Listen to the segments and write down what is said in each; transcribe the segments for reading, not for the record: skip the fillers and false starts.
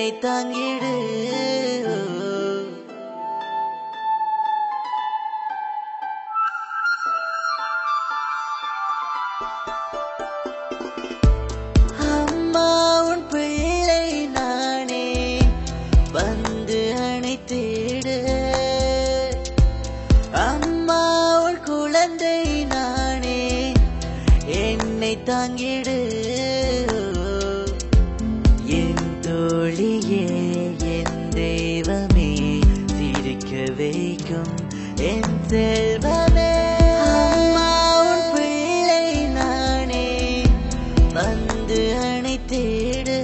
என்னை தாங்கிடு. அம்மா உன் பிள்ளை நானே, வந்து அணைத்திடு. அம்மா உன் குழந்தை நானே, என்னை தாங்கிடு. என் தோழியே, என் தெய்வமே, சிரிக்க வைக்கும் என் செல்வமே. அம்மா உன் பிள்ளை நானே, வந்து அணைத்திடு.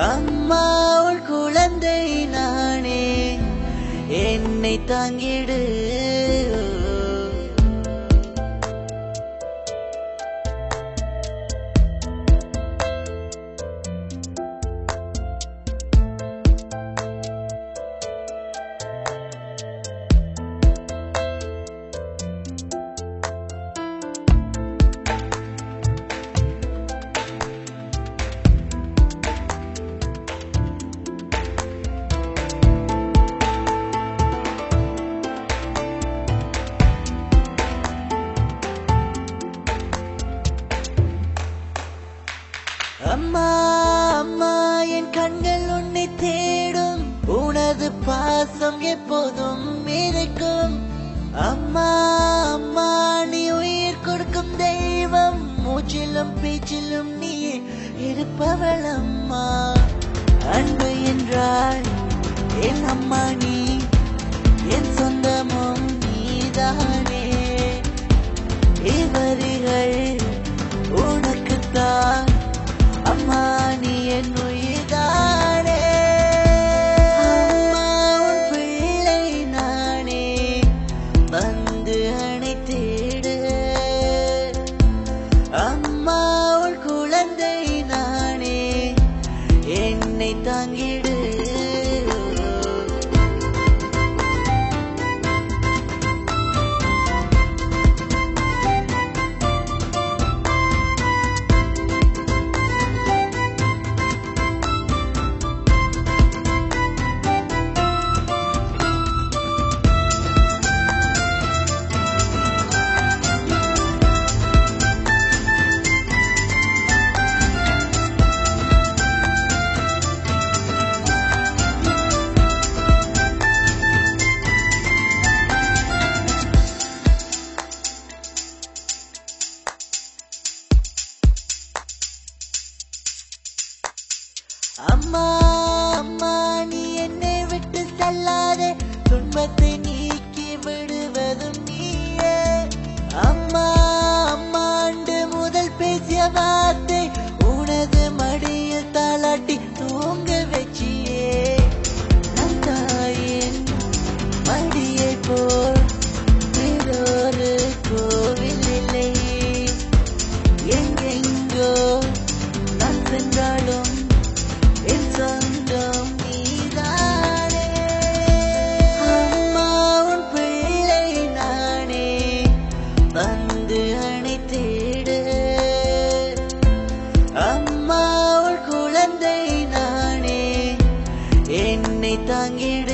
அம்மா உன் குழந்தை நானே, என்னை தாங்கிடு. அம்மா அம்மா என் கண்கள் உன்னை தேடும், உனது பாசம் எப்போதும் இருக்கும். அம்மா அம்மா நீ உயிர் கொடுக்கும் தெய்வம், மூச்சிலும் பேச்சிலும் நீ இருப்பவள் அம்மா. அன்பு என்றால் என் அம்மா நீ, என் சொந்தமும் நீதானே. இவரிகள் உனக்குத்தான் அம்மா, நீ என் உயிர்தானே. அம்மா உன் பிள்ளை நானே, வந்து அணைத்திடு. அம்மா உன் குழந்தை நானே, என்னை தாங்கிடு. அம்மா அம்மா நீ என்னை விட்டு செல்லாதே, துன்பத்தை நீக்கி விடுவதும் நீயே. அம்மா அம்மா அன்று முதல் பேசிய வார்த்தை, உனது மடியில் தாலாட்டி தூங்க வச்சியே. நம் தாயின் மடியை போல் வேறொரு கோவில் இல்லை. எங்கெங்கோ நான் சென்றாலும் என் சொந்தம் நீதானே. அம்மா உன் பிள்ளை நானே, வந்து அணைத்திடு. அம்மா உன் குழந்தை நானே, என்னை தாங்கிடு.